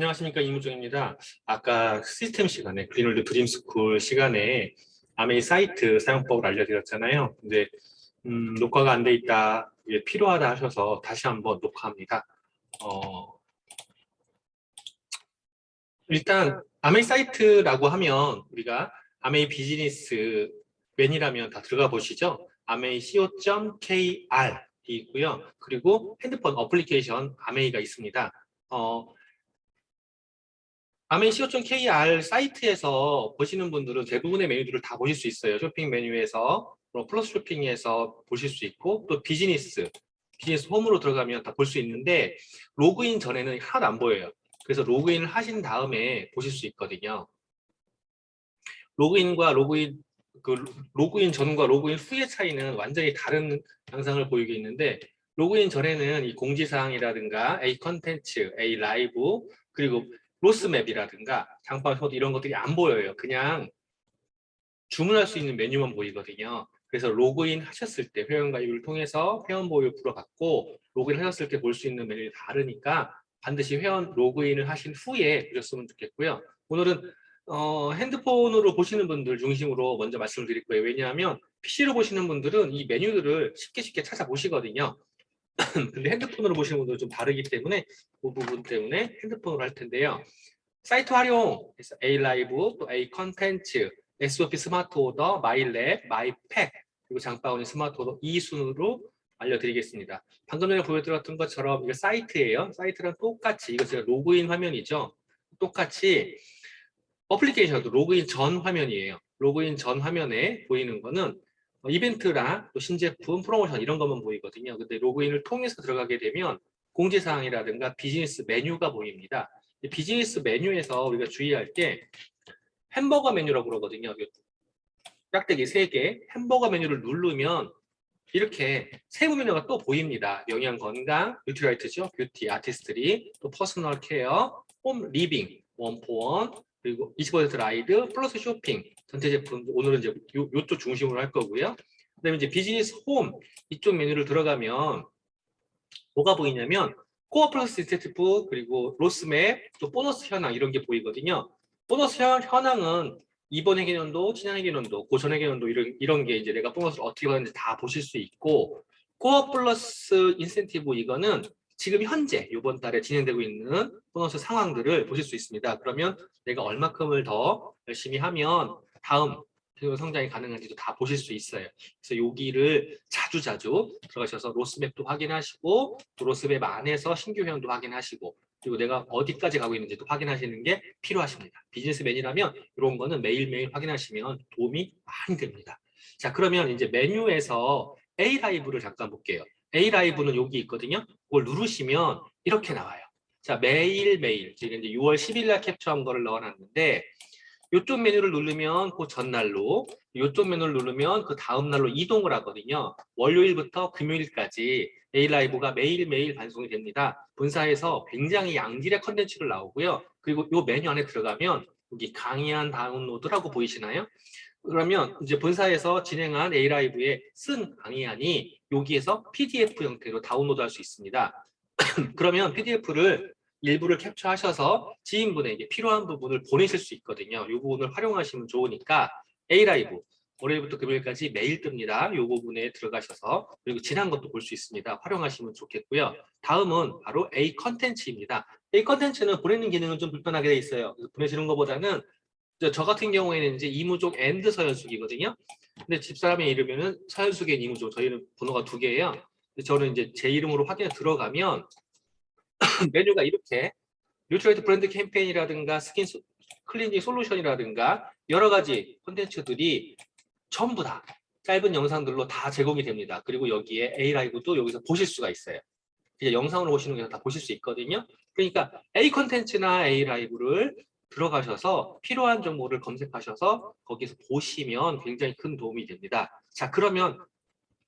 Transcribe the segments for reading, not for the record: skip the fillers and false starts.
안녕하십니까, 이무정입니다. 아까 시스템 시간에 그린월드 드림스쿨 시간에 아메이 사이트 사용법을 알려드렸잖아요. 근데 녹화가 안 돼 있다, 이게 필요하다 하셔서 다시 한번 녹화합니다. 일단 아메이 사이트라고 하면 우리가 아메이 비즈니스 맨이라면 다 들어가 보시죠. 아메이 co.kr 있고요. 그리고 핸드폰 어플리케이션 아메이가 있습니다. 아메이 co.kr 사이트에서 보시는 분들은 대부분의 메뉴들을 다 보실 수 있어요. 쇼핑 메뉴에서, 플러스 쇼핑에서 보실 수 있고, 또 비즈니스 홈으로 들어가면 다 볼 수 있는데, 로그인 전에는 하나도 안 보여요. 그래서 로그인을 하신 다음에 보실 수 있거든요. 로그인 전과 로그인 후의 차이는 완전히 다른 양상을 보이게 있는데, 로그인 전에는 이 공지사항이라든가 A 컨텐츠, A 라이브, 그리고 로스맵이라든가 장바구니 소드 이런 것들이 안 보여요. 그냥 주문할 수 있는 메뉴만 보이거든요. 그래서 로그인 하셨을 때 회원가입을 통해서 회원 보유 풀어받고 로그인 하셨을 때 볼 수 있는 메뉴가 다르니까 반드시 회원 로그인을 하신 후에 보셨으면 좋겠고요. 오늘은 핸드폰으로 보시는 분들 중심으로 먼저 말씀을 드릴 거예요. 왜냐하면 PC로 보시는 분들은 이 메뉴들을 쉽게 찾아보시거든요. 근데 핸드폰으로 보시는 분들은 좀 다르기 때문에 그 부분 때문에 핸드폰으로 할 텐데요. 사이트 활용, 그래서 A 라이브, 또 A 컨텐츠, SOP 스마트 오더, 마이랩, 마이팩, 그리고 장바구니 스마트 오더 이 순으로 알려드리겠습니다. 방금 전에 보여드렸던 것처럼 이거 사이트예요. 사이트랑 똑같이 이거 제가 로그인 화면이죠. 똑같이 어플리케이션도 로그인 전 화면이에요. 로그인 전 화면에 보이는 거는 이벤트랑 또 신제품, 프로모션 이런 것만 보이거든요. 근데 로그인을 통해서 들어가게 되면 공지사항이라든가 비즈니스 메뉴가 보입니다. 비즈니스 메뉴에서 우리가 주의할 게 햄버거 메뉴라고 그러거든요. 짝대기 3개 햄버거 메뉴를 누르면 이렇게 세부 메뉴가 또 보입니다. 영양 건강, 뉴트라이트죠. 뷰티, 아티스트리, 또 퍼스널 케어, 홈 리빙, 원포원, 그리고 20% 라이드, 플러스 쇼핑, 전체 제품, 오늘은 이제 요쪽 중심으로 할 거고요. 그 다음에 이제 비즈니스 홈, 이쪽 메뉴를 들어가면 뭐가 보이냐면 코어 플러스 인센티브, 그리고 로스맵, 또 보너스 현황 이런 게 보이거든요. 보너스 현황은 이번 회계년도, 지난 회계년도, 고전 회계년도 이런 게 이제 내가 보너스를 어떻게 받는지 다 보실 수 있고, 코어 플러스 인센티브 이거는 지금 현재 이번 달에 진행되고 있는 보너스 상황들을 보실 수 있습니다. 그러면 내가 얼마큼을 더 열심히 하면 다음 성장이 가능한지도 다 보실 수 있어요. 그래서 여기를 자주자주 들어가셔서 로스맵도 확인하시고, 또 로스맵 안에서 신규 회원도 확인하시고, 그리고 내가 어디까지 가고 있는지도 확인하시는 게 필요하십니다. 비즈니스맨이라면 이런 거는 매일매일 확인하시면 도움이 많이 됩니다. 자, 그러면 이제 메뉴에서 A 라이브를 잠깐 볼게요. A 라이브는 여기 있거든요. 그걸 누르시면 이렇게 나와요. 자, 매일매일, 지금 이제 6월 10일 날 캡처한 거를 넣어놨는데, 이쪽 메뉴를 누르면 그 전날로, 이쪽 메뉴를 누르면 그 다음 날로 이동을 하거든요. 월요일부터 금요일까지 A라이브가 매일매일 반송이 됩니다. 본사에서 굉장히 양질의 컨텐츠를 나오고요. 그리고 이 메뉴 안에 들어가면 여기 강의한 다운로드라고 보이시나요? 그러면 이제 본사에서 진행한 A라이브에 쓴 강의안이 여기에서 PDF 형태로 다운로드 할 수 있습니다. 그러면 PDF를 일부를 캡처하셔서 지인분에게 필요한 부분을 보내실 수 있거든요. 이 부분을 활용하시면 좋으니까 A라이브 월요일부터 금요일까지 매일 뜹니다. 이 부분에 들어가셔서 그리고 지난 것도 볼 수 있습니다. 활용하시면 좋겠고요. 다음은 바로 A 컨텐츠입니다. A 컨텐츠는 보내는 기능은 좀 불편하게 돼 있어요. 그래서 보내시는 것보다는 저 같은 경우에는 이제 이무족 앤드 서현숙이거든요. 근데 집사람의 이름에는 서현숙의 이무족, 저희는 번호가 2개예요. 저는 이제 제 이름으로 확인해 들어가면 메뉴가 이렇게 뉴트라이트 브랜드 캠페인이라든가 스킨 클렌징 솔루션이라든가 여러 가지 콘텐츠들이 전부 다 짧은 영상들로 다 제공이 됩니다. 그리고 여기에 A 라이브도 여기서 보실 수가 있어요. 이제 영상으로 보시는 게 다 보실 수 있거든요. 그러니까 A 콘텐츠나 A 라이브를 들어가셔서 필요한 정보를 검색하셔서 거기서 보시면 굉장히 큰 도움이 됩니다. 자, 그러면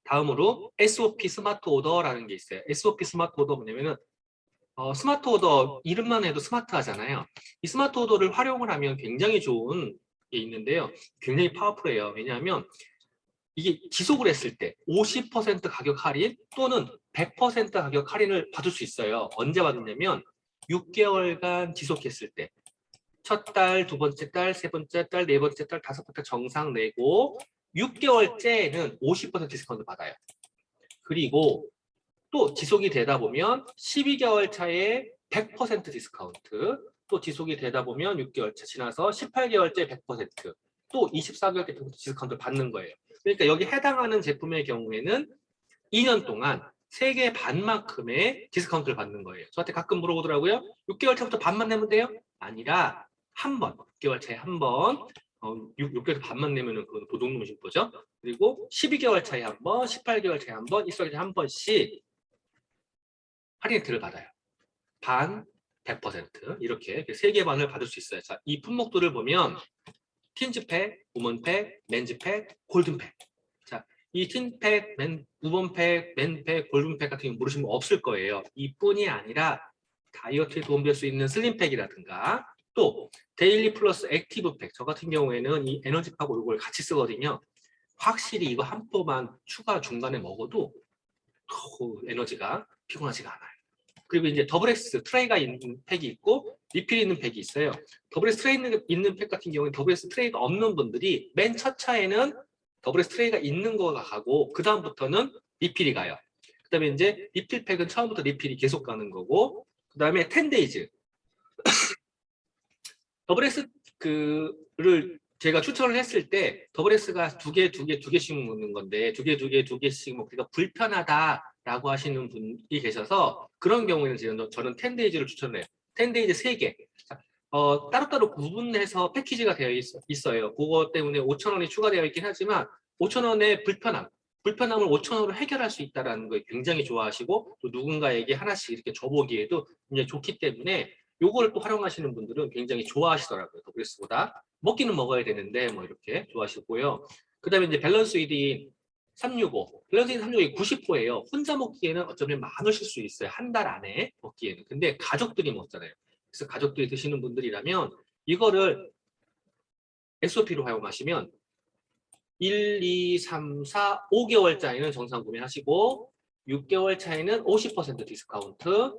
다음으로 SOP 스마트 오더라는 게 있어요. SOP 스마트 오더 뭐냐면은 스마트 오더 이름만 해도 스마트하잖아요. 이 스마트 오더를 활용을 하면 굉장히 좋은 게 있는데요. 굉장히 파워풀해요. 왜냐하면 이게 지속을 했을 때 50% 가격 할인 또는 100% 가격 할인을 받을 수 있어요. 언제 받느냐면 6개월간 지속했을 때 첫 달, 두 번째 달, 세 번째 달, 네 번째 달, 다섯 번째 정상 내고 6개월째는 50% 디스카운트 받아요. 그리고 또 지속이 되다 보면 12개월 차에 100% 디스카운트, 또 지속이 되다 보면 6개월 차 지나서 18개월째 100%, 또 24개월 때 100% 디스카운트를 받는 거예요. 그러니까 여기 해당하는 제품의 경우에는 2년 동안 3개 반만큼의 디스카운트를 받는 거예요. 저한테 가끔 물어보더라고요. 6개월 차부터 반만 내면 돼요? 아니라 한 번, 6개월 차에 한 번, 6개월 반만 내면은 그건 도둑놈 심보죠. 그리고 12개월 차에 한 번, 18개월 차에 한 번, 24개월 차에 한 번씩 할인혜택을 받아요. 반, 100% 이렇게 3개 반을 받을 수 있어요. 자, 이 품목들을 보면 틴즈팩, 우먼팩, 맨즈팩, 골든팩. 자, 이 틴팩, 우먼팩, 맨팩, 골든팩 같은 경우 모르시는 분 없을 거예요. 이뿐이 아니라 다이어트에 도움될 수 있는 슬림팩이라든가 또 데일리 플러스 액티브팩, 저 같은 경우에는 이 에너지파고 이걸 같이 쓰거든요. 확실히 이거 한 포만 추가 중간에 먹어도 에너지가 피곤하지가 않아요. 그리고 이제 더블 X 트레이가 있는 팩이 있고 리필이 있는 팩이 있어요. 더블 X 트레이 있는 팩 같은 경우는 더블 X 트레이가 없는 분들이 맨 첫 차에는 더블 X 트레이가 있는 거가 가고 그 다음부터는 리필이 가요. 그 다음에 이제 리필 팩은 처음부터 리필이 계속 가는 거고 그 다음에 10데이즈 더블 X 그를 제가 추천을 했을 때 더블 X가 두 개씩 먹는 건데 두 개씩 먹기가 불편하다라고 하시는 분이 계셔서 그런 경우에는 저는 10데이즈를 추천을 해요. 10데이즈 3개. 따로따로 구분해서 패키지가 되어 있어요. 그거 때문에 5,000원이 추가되어 있긴 하지만 5,000원의 불편함을 5,000원으로 해결할 수 있다는 걸 굉장히 좋아하시고 또 누군가에게 하나씩 이렇게 줘보기에도 굉장히 좋기 때문에 요거를 또 활용하시는 분들은 굉장히 좋아하시더라고요. 더블S보다 먹기는 먹어야 되는데 뭐 이렇게 좋아하시고요. 그 다음에 이제 밸런스 위딘 365. 밸런스 위딘 365이 90호예요. 혼자 먹기에는 어쩌면 많으실 수 있어요. 한 달 안에 먹기에는. 근데 가족들이 먹잖아요. 그래서 가족들이 드시는 분들이라면 이거를 SOP로 활용하시면 1, 2, 3, 4, 5개월 차이는 정상 구매하시고 6개월 차이는 50% 디스카운트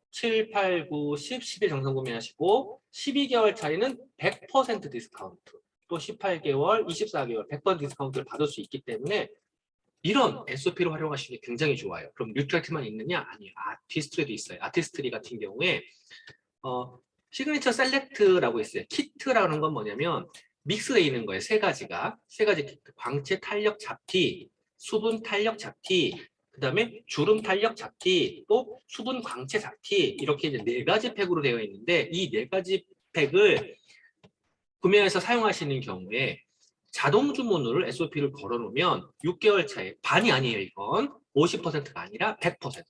7, 8, 9, 10, 11 정상 구매하시고 12개월 차이는 100% 디스카운트 또 18개월, 24개월 100% 디스카운트를 받을 수 있기 때문에 이런 SOP를 활용하시는 게 굉장히 좋아요. 그럼 뉴트럴티만 있느냐? 아니요. 아티스트리도 있어요. 아티스트리 같은 경우에 시그니처 셀렉트라고 있어요. 키트라는 건 뭐냐면 믹스되어 있는 거예요. 세 가지 키트. 광채 탄력 잡티, 수분 탄력 잡티, 그 다음에 주름 탄력 잡티, 또 수분 광채 잡티 이렇게 이제 4가지 팩으로 되어 있는데 이 4가지 팩을 구매해서 사용하시는 경우에 자동 주문을 SOP를 걸어놓으면 6개월 차에 반이 아니에요. 이건 50%가 아니라 100%.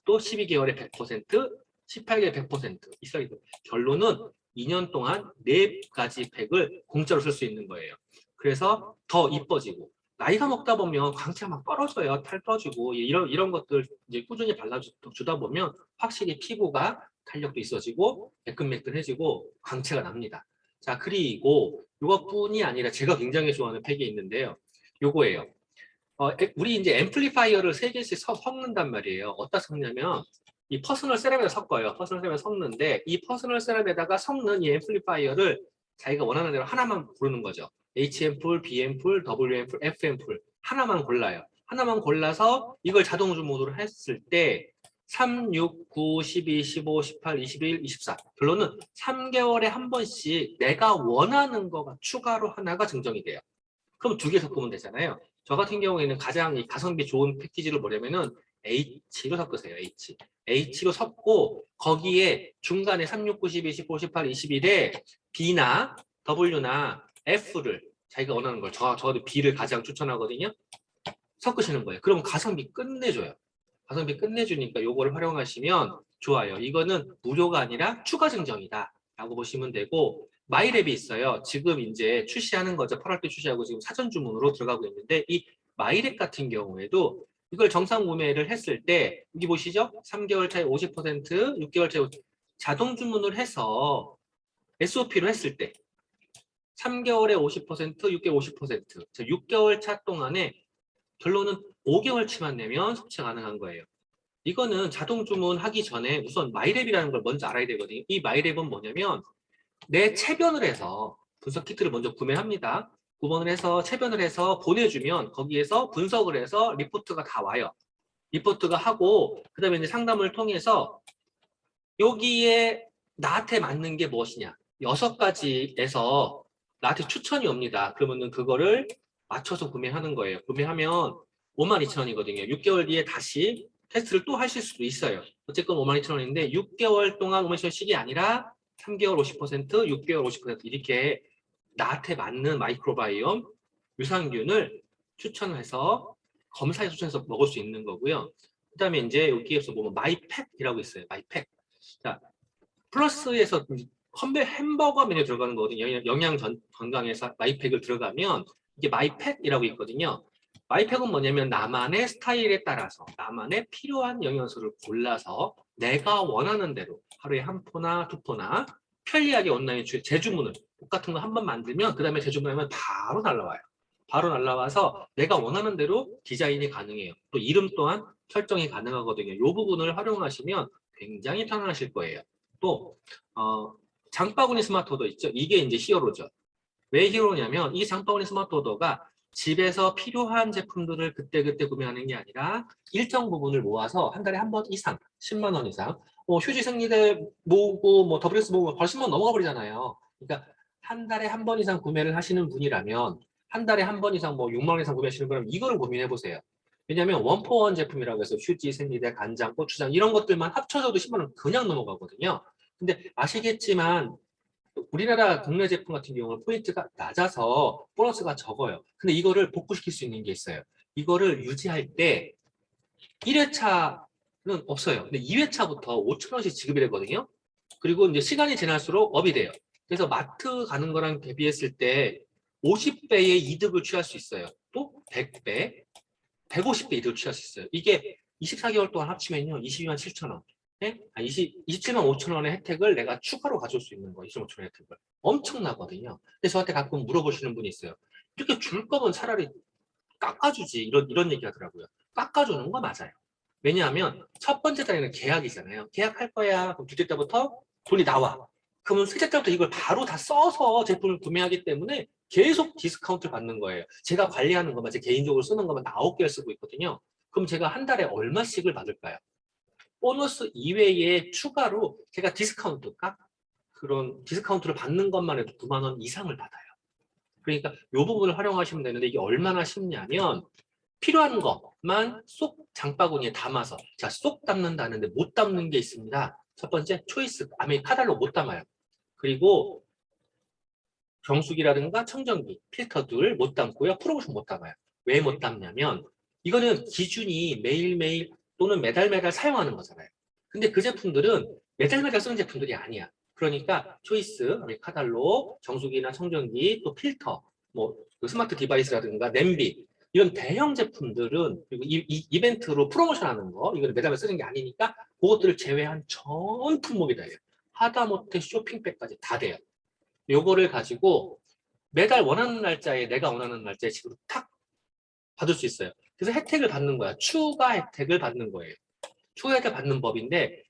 또 12개월에 100%, 18개월에 100% 있어요. 결론은 2년 동안 4가지 팩을 공짜로 쓸 수 있는 거예요. 그래서 더 이뻐지고 나이가 먹다 보면 광채가 막 떨어져요. 탈 떨어지고 이런 것들 이제 꾸준히 발라주다 보면 확실히 피부가 탄력도 있어지고 매끈매끈해지고 광채가 납니다. 자, 그리고 이것뿐이 아니라 제가 굉장히 좋아하는 팩이 있는데요. 요거예요. 우리 이제 앰플리파이어를 3개씩 섞는단 말이에요. 어디다 섞냐면 이 퍼스널 세럼에다 섞어요. 퍼스널 세럼에 섞는데 이 퍼스널 세럼에다가 섞는 이 앰플리파이어를 자기가 원하는 대로 하나만 고르는 거죠. H 앰플, B 앰플, W 앰플, F 앰플 하나만 골라요. 하나만 골라서 이걸 자동 주문으로 했을 때 3, 6, 9, 12, 15, 18, 21, 24 결론은 3개월에 한 번씩 내가 원하는 거가 추가로 하나가 증정이 돼요. 그럼 2개 섞으면 되잖아요. 저 같은 경우에는 가장 이 가성비 좋은 패키지를 뭐냐면은 H로 섞으세요. H로 섞고 거기에 중간에 3, 6, 9, 12, 15, 18, 21에 B나 W나 F를 자기가 원하는 걸 저도 B를 가장 추천하거든요. 섞으시는 거예요. 그럼 가성비 끝내줘요. 가성비 끝내주니까 요거를 활용하시면 좋아요. 이거는 무료가 아니라 추가 증정이다 라고 보시면 되고 마이랩이 있어요. 지금 이제 출시하는 거죠. 8월 때 출시하고 지금 사전 주문으로 들어가고 있는데 이 마이랩 같은 경우에도 이걸 정상 구매를 했을 때 여기 보시죠. 3개월 차에 50%, 6개월 차에 자동 주문을 해서 SOP로 했을 때 3개월에 50%, 6개월 50%. 6개월 차 동안에 결론은 5개월치만 내면 섭취 가능한 거예요. 이거는 자동 주문하기 전에 우선 마이랩이라는 걸 먼저 알아야 되거든요. 이 마이랩은 뭐냐면 내 체변을 해서 분석 키트를 먼저 구매합니다. 구분을 해서 체변을 해서 보내주면 거기에서 분석을 해서 리포트가 다 와요. 리포트가 하고 그다음에 이제 상담을 통해서 여기에 나한테 맞는 게 무엇이냐 6가지에서 나한테 추천이 옵니다. 그러면은 그거를 맞춰서 구매하는 거예요. 구매하면 52,000원이거든요. 6개월 뒤에 다시 테스트를 또 하실 수도 있어요. 어쨌건 52,000원인데 6개월 동안 52,000원씩이 아니라 3개월 50%, 6개월 50% 이렇게 나한테 맞는 마이크로바이옴 유산균을 추천해서 검사에 추천해서 먹을 수 있는 거고요. 그다음에 이제 여기에서 보면 마이팩이라고 있어요. 마이팩. 자, 플러스에서 햄버거 메뉴 들어가는 거거든요. 영양 건강에서 마이팩을 들어가면 이게 마이팩이라고 있거든요. 마이팩은 뭐냐면 나만의 스타일에 따라서 나만의 필요한 영양소를 골라서 내가 원하는 대로 하루에 한 포나 두 포나 편리하게 온라인 재주문을 똑같은 거 한 번 만들면 그 다음에 재주문하면 바로 날라와요. 바로 날라와서 내가 원하는 대로 디자인이 가능해요. 또 이름 또한 설정이 가능하거든요. 이 부분을 활용하시면 굉장히 편안하실 거예요. 또 장바구니 스마트 오더 있죠. 이게 이제 히어로죠. 왜 히어로냐면 이 장바구니 스마트 오더가 집에서 필요한 제품들을 그때그때 구매하는 게 아니라 일정 부분을 모아서 한 달에 한 번 이상 10만 원 이상 휴지 생리대 모으고 WS 모으고 벌써 넘어가 버리잖아요. 그러니까 한 달에 한 번 이상 구매를 하시는 분이라면 한 달에 한 번 이상 6만 원 이상 구매하시는 분이라면 이거를 고민해 보세요. 왜냐하면 원포원 제품이라고 해서 휴지, 생리대, 간장, 고추장 이런 것들만 합쳐져도 10만 원 그냥 넘어가거든요. 근데 아시겠지만 우리나라 국내 제품 같은 경우는 포인트가 낮아서 보너스가 적어요. 근데 이거를 복구시킬 수 있는 게 있어요. 이거를 유지할 때 1회차는 없어요. 근데 2회차부터 5,000원씩 지급이 되거든요. 그리고 이제 시간이 지날수록 업이 돼요. 그래서 마트 가는 거랑 대비했을 때 50배의 이득을 취할 수 있어요. 또 100배, 150배 이득을 취할 수 있어요. 이게 24개월 동안 합치면요. 22만 7천 원. 네? 27만 5천 원의 혜택을 내가 추가로 가져올 수 있는 거예요. 25천 원 혜택을. 엄청나거든요. 그래서 저한테 가끔 물어보시는 분이 있어요. 이렇게 줄 거면 차라리 깎아주지. 이런 얘기 하더라고요. 깎아주는 거 맞아요. 왜냐하면 첫 번째 달에는 계약이잖아요. 계약할 거야. 그럼 둘째 달부터 돈이 나와. 그러면 셋째 달부터 이걸 바로 다 써서 제품을 구매하기 때문에 계속 디스카운트를 받는 거예요. 제가 관리하는 것만, 제 개인적으로 쓰는 것만 다 9개를 쓰고 있거든요. 그럼 제가 한 달에 얼마씩을 받을까요? 보너스 이외에 추가로 제가 그런 디스카운트를 받는 것만 해도 9만 원 이상을 받아요. 그러니까 이 부분을 활용하시면 되는데 이게 얼마나 쉽냐면 필요한 것만 쏙 장바구니에 담아서 쏙 담는다는데 못 담는 게 있습니다. 첫 번째 초이스 카달로 못 담아요. 그리고 정수기라든가 청정기, 필터들 못 담고요. 프로모션 못 담아요. 왜 못 담냐면 이거는 기준이 매일매일 또는 매달 사용하는 거잖아요. 근데 그 제품들은 매달 쓰는 제품들이 아니야. 그러니까 초이스, 카달로, 정수기나 청정기, 또 필터, 그 스마트 디바이스라든가 냄비 이런 대형 제품들은 그리고 이벤트로 프로모션하는 거 이거는 매달 쓰는 게 아니니까 그것들을 제외한 전 품목이 다 해요. 하다못해 쇼핑백까지 다 돼요. 요거를 가지고 매달 원하는 날짜에 내가 원하는 날짜에 지금 탁 받을 수 있어요. 그래서 혜택을 받는 거야. 추가 혜택을 받는 거예요. 추가 혜택 받는 법인데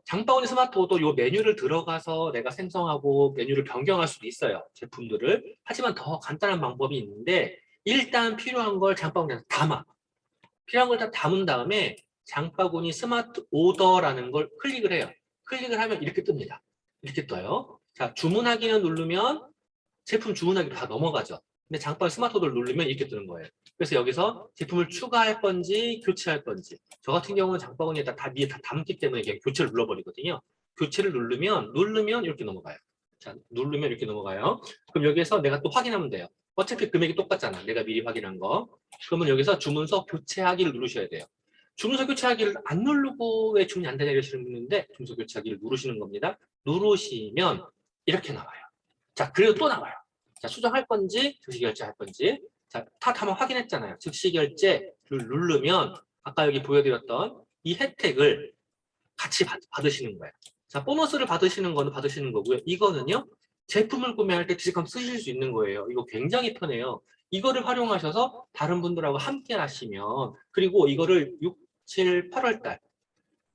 장바구니 스마트오더 요 메뉴를 들어가서 내가 생성하고 메뉴를 변경할 수도 있어요. 제품들을. 하지만 더 간단한 방법이 있는데 일단 필요한 걸 장바구니에 담아. 필요한 걸 다 담은 다음에 장바구니 스마트 오더라는 걸 클릭을 해요. 클릭을 하면 이렇게 뜹니다. 이렇게 떠요. 자, 주문하기는 누르면 제품 주문하기로 다 넘어가죠. 근데 장바구니 스마트 오더를 누르면 이렇게 뜨는 거예요. 그래서 여기서 제품을 추가할 건지 교체할 건지 저 같은 경우는 장바구니에다 다 위에 다 담기 때문에 그냥 교체를 눌러버리거든요. 교체를 누르면 이렇게 넘어가요. 자, 누르면 이렇게 넘어가요. 그럼 여기에서 내가 또 확인하면 돼요. 어차피 금액이 똑같잖아. 내가 미리 확인한 거. 그러면 여기서 주문서 교체하기를 누르셔야 돼요. 주문서 교체하기를 안 누르고 왜 주문이 안 되냐 이러시는 분인데 주문서 교체하기를 누르시는 겁니다. 누르시면 이렇게 나와요. 자, 그리고 또 나와요. 자, 수정할 건지 즉시 결제할 건지. 자, 다 한번 확인했잖아요. 즉시 결제를 누르면 아까 여기 보여드렸던 이 혜택을 같이 받으시는 거예요. 자, 보너스를 받으시는 거는 받으시는 거고요. 이거는요. 제품을 구매할 때 디스카운트 쓰실 수 있는 거예요. 이거 굉장히 편해요. 이거를 활용하셔서 다른 분들하고 함께 하시면 그리고 이거를 6, 7, 8월 달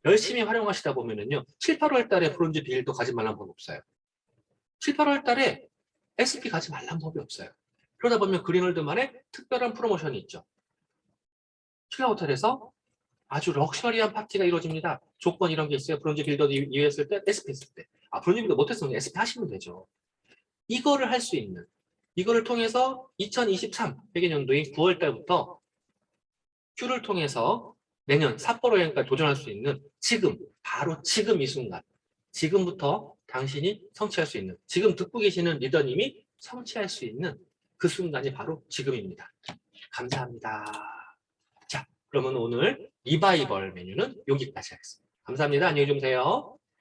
열심히 활용하시다 보면은요, 7, 8월 달에 브론즈 빌도 가지 말란 법 없어요. 7, 8월 달에 SP 가지 말란 법이 없어요. 그러다 보면 그린월드만의 특별한 프로모션이 있죠. 신라호텔에서 아주 럭셔리한 파티가 이루어집니다. 조건 이런 게 있어요. 브론즈 빌더 이외했을 때, SP 했을 때. 브론즈 빌더 못했으면 SP 하시면 되죠. 이거를 할 수 있는, 이거를 통해서 2023 회계년도인 9월 달부터 큐를 통해서 내년 삿포로 여행까지 도전할 수 있는 지금, 바로 지금 이 순간, 지금부터 당신이 성취할 수 있는, 지금 듣고 계시는 리더님이 성취할 수 있는 그 순간이 바로 지금입니다. 감사합니다. 자, 그러면 오늘 리바이벌 메뉴는 여기까지 하겠습니다. 감사합니다. 안녕히 주무세요.